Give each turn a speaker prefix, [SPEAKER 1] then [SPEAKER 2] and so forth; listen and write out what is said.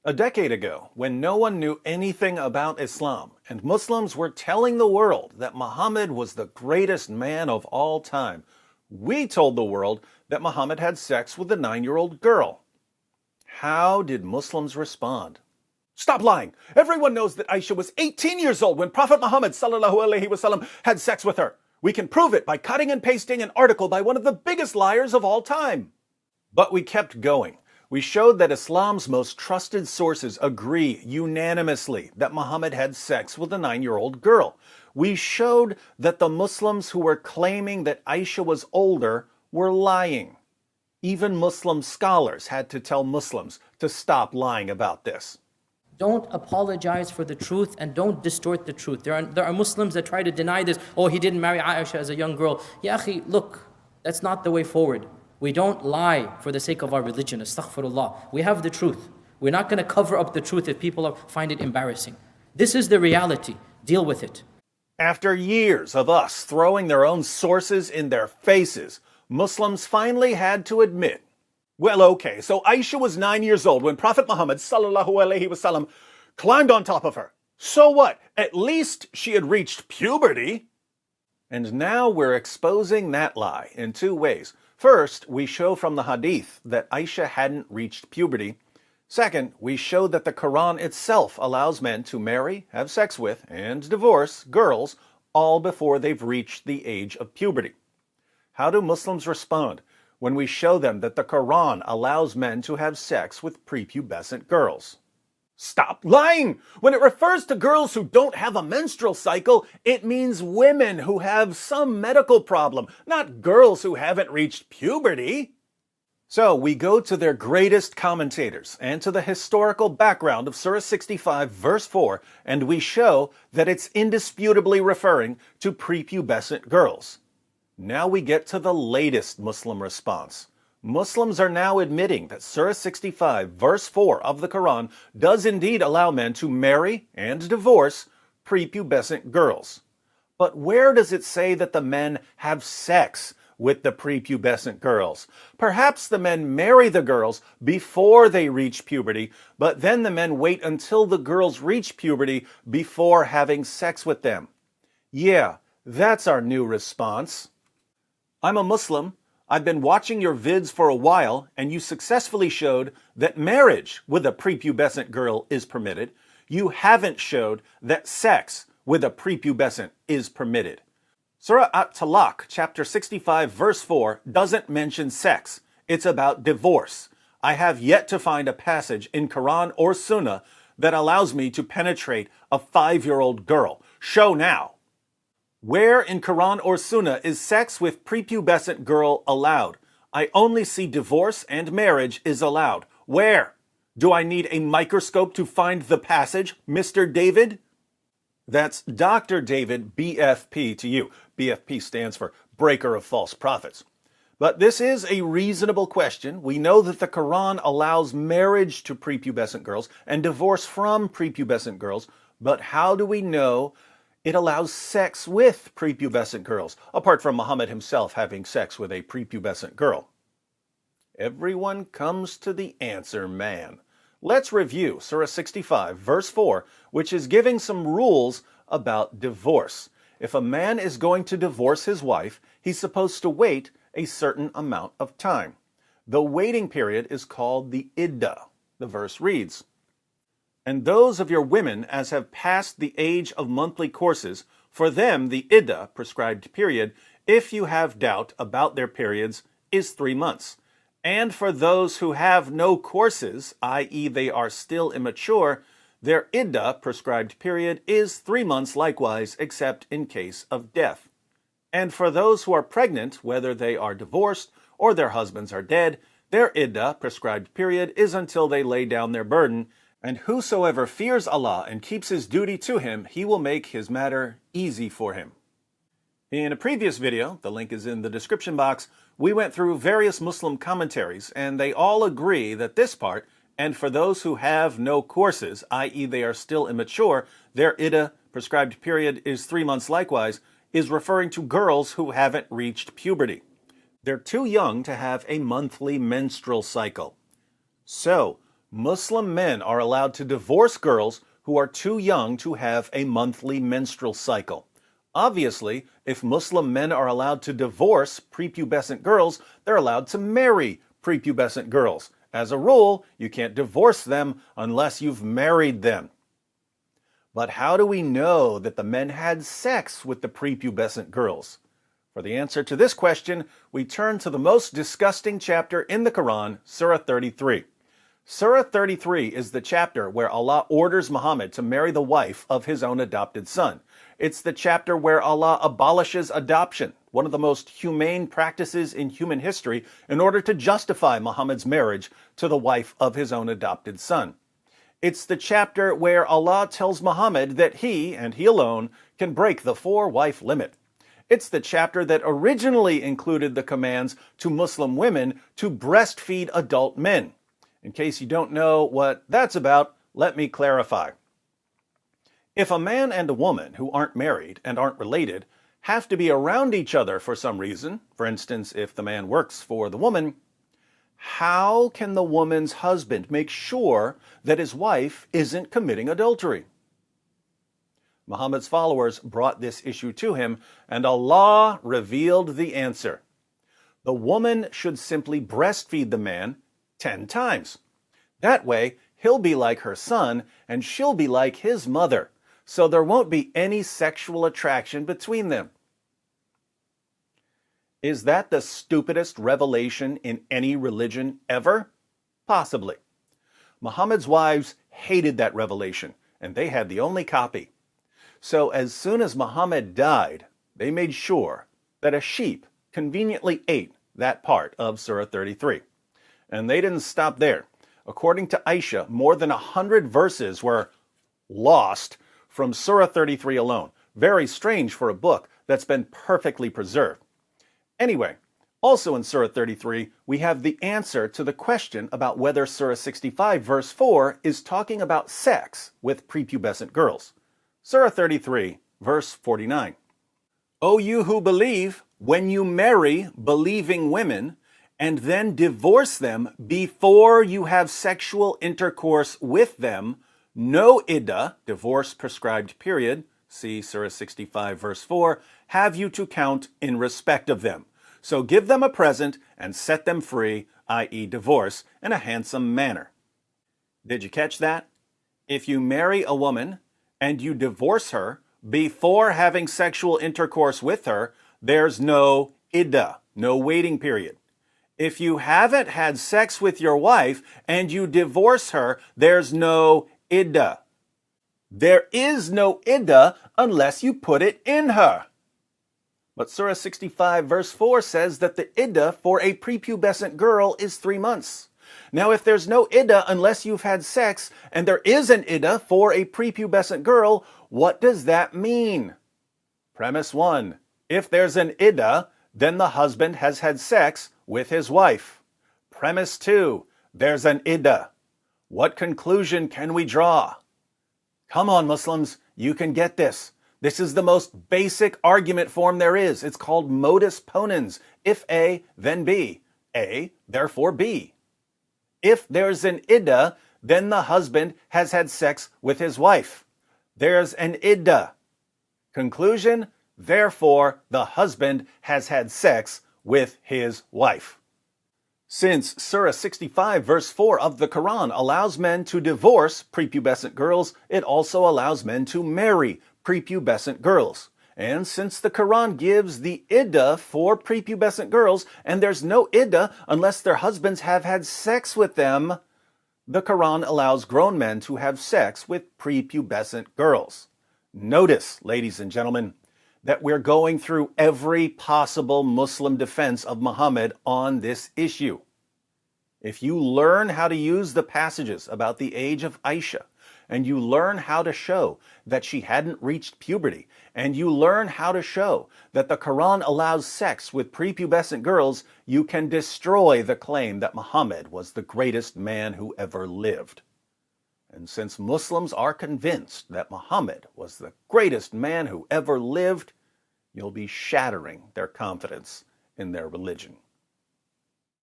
[SPEAKER 1] A decade ago, when no one knew anything about Islam, and Muslims were telling the world that Muhammad was the greatest man of all time, we told the world that Muhammad had sex with a 9-year-old girl. How did Muslims respond? Stop lying! Everyone knows that Aisha was 18 years old when Prophet Muhammad ﷺ had sex with her. We can prove it by cutting and pasting an article by one of the biggest liars of all time. But we kept going. We showed that Islam's most trusted sources agree unanimously that Muhammad had sex with a 9-year-old girl. We showed that the Muslims who were claiming that Aisha was older were lying. Even Muslim scholars had to tell Muslims to stop lying about this.
[SPEAKER 2] Don't apologize for the truth and don't distort the truth. There are Muslims that try to deny this. Oh, he didn't marry Aisha as a young girl. Ya akhi, look, that's not the way forward. We don't lie for the sake of our religion. Astaghfirullah. We have the truth. We're not going to cover up the truth if people find it embarrassing. This is the reality. Deal with it.
[SPEAKER 1] After years of us throwing their own sources in their faces, Muslims finally had to admit, well, okay, so Aisha was 9 years old when Prophet Muhammad ﷺ climbed on top of her. So what? At least she had reached puberty. And now we're exposing that lie in two ways. First, we show from the hadith that Aisha hadn't reached puberty. Second, we show that the Quran itself allows men to marry, have sex with, and divorce girls all before they've reached the age of puberty. How do Muslims respond when we show them that the Quran allows men to have sex with prepubescent girls? Stop lying! When it refers to girls who don't have a menstrual cycle, it means women who have some medical problem, not girls who haven't reached puberty. So we go to their greatest commentators and to the historical background of Surah 65 verse 4, and we show that it's indisputably referring to prepubescent girls. Now we get to the latest Muslim response. Muslims are now admitting that Surah 65 verse 4 of the Quran does indeed allow men to marry and divorce prepubescent girls. But where does it say that the men have sex with the prepubescent girls? Perhaps the men marry the girls before they reach puberty, but then the men wait until the girls reach puberty before having sex with them. Yeah, that's our new response. I'm a Muslim. I've been watching your vids for a while, and you successfully showed that marriage with a prepubescent girl is permitted. You haven't showed that sex with a prepubescent is permitted. Surah At-Talaq, chapter 65, verse 4, doesn't mention sex. It's about divorce. I have yet to find a passage in Quran or Sunnah that allows me to penetrate a 5-year-old girl. Show now. Where in Quran or Sunnah is sex with prepubescent girl allowed? I only see divorce and marriage is allowed. Where? Do I need a microscope to find the passage, Mr. David? That's Dr. David, BFP to you. BFP stands for Breaker of False Prophets. But this is a reasonable question. We know that the Quran allows marriage to prepubescent girls and divorce from prepubescent girls, but how do we know it allows sex with prepubescent girls, apart from Muhammad himself having sex with a prepubescent girl? Everyone comes to the answer, man. Let's review Surah 65, verse 4, which is giving some rules about divorce. If a man is going to divorce his wife, he's supposed to wait a certain amount of time. The waiting period is called the iddah. The verse reads, "And those of your women as have passed the age of monthly courses, for them the iddah, prescribed period, if you have doubt about their periods, is 3 months. And for those who have no courses, i.e. they are still immature, their iddah, prescribed period, is 3 months likewise, except in case of death. And for those who are pregnant, whether they are divorced or their husbands are dead, their iddah, prescribed period, is until they lay down their burden. And whosoever fears Allah and keeps his duty to him, he will make his matter easy for him." In a previous video, the link is in the description box, we went through various Muslim commentaries, and they all agree that this part, and for those who have no courses, i.e. they are still immature, their iddah, prescribed period, is 3 months likewise, is referring to girls who haven't reached puberty. They're too young to have a monthly menstrual cycle. So, Muslim men are allowed to divorce girls who are too young to have a monthly menstrual cycle. Obviously, if Muslim men are allowed to divorce prepubescent girls, they're allowed to marry prepubescent girls. As a rule, you can't divorce them unless you've married them. But how do we know that the men had sex with the prepubescent girls? For the answer to this question, we turn to the most disgusting chapter in the Quran, Surah 33. Surah 33 is the chapter where Allah orders Muhammad to marry the wife of his own adopted son. It's the chapter where Allah abolishes adoption, one of the most humane practices in human history, in order to justify Muhammad's marriage to the wife of his own adopted son. It's the chapter where Allah tells Muhammad that he, and he alone, can break the four-wife limit. It's the chapter that originally included the commands to Muslim women to breastfeed adult men. In case you don't know what that's about, let me clarify. If a man and a woman who aren't married and aren't related have to be around each other for some reason, for instance, if the man works for the woman, how can the woman's husband make sure that his wife isn't committing adultery? Muhammad's followers brought this issue to him, and Allah revealed the answer. The woman should simply breastfeed the man 10 times. That way, he'll be like her son, and she'll be like his mother, so there won't be any sexual attraction between them. Is that the stupidest revelation in any religion ever? Possibly. Muhammad's wives hated that revelation, and they had the only copy. So as soon as Muhammad died, they made sure that a sheep conveniently ate that part of Surah 33. And they didn't stop there. According to Aisha, more than 100 verses were lost from Surah 33 alone. Very strange for a book that's been perfectly preserved. Anyway, also in Surah 33, we have the answer to the question about whether Surah 65 verse 4 is talking about sex with prepubescent girls. Surah 33 verse 49. O you who believe, when you marry believing women, and then divorce them before you have sexual intercourse with them, no iddah, divorce prescribed period, see Surah 65 verse 4, have you to count in respect of them. So give them a present and set them free, i.e. divorce, in a handsome manner. Did you catch that? If you marry a woman and you divorce her before having sexual intercourse with her, there's no iddah, no waiting period. If you haven't had sex with your wife and you divorce her, there's no iddah. There is no iddah unless you put it in her. But Surah 65 verse 4 says that the iddah for a prepubescent girl is 3 months. Now if there's no iddah unless you've had sex, and there is an iddah for a prepubescent girl, what does that mean? Premise 1. If there's an iddah, then the husband has had sex with his wife. Premise 2. There's an iddah. What conclusion can we draw? Come on, Muslims, you can get this. This is the most basic argument form there is. It's called modus ponens. If A, then B. A, therefore B. If there's an iddah, then the husband has had sex with his wife. There's an iddah. Conclusion, therefore the husband has had sex with his wife. Since Surah 65 verse 4 of the Quran allows men to divorce prepubescent girls, it also allows men to marry prepubescent girls. And since the Quran gives the iddah for prepubescent girls, and there's no iddah unless their husbands have had sex with them, the Quran allows grown men to have sex with prepubescent girls. Notice, ladies and gentlemen, that we're going through every possible Muslim defense of Muhammad on this issue. If you learn how to use the passages about the age of Aisha, and you learn how to show that she hadn't reached puberty, and you learn how to show that the Quran allows sex with prepubescent girls, you can destroy the claim that Muhammad was the greatest man who ever lived. And since Muslims are convinced that Muhammad was the greatest man who ever lived, you'll be shattering their confidence in their religion.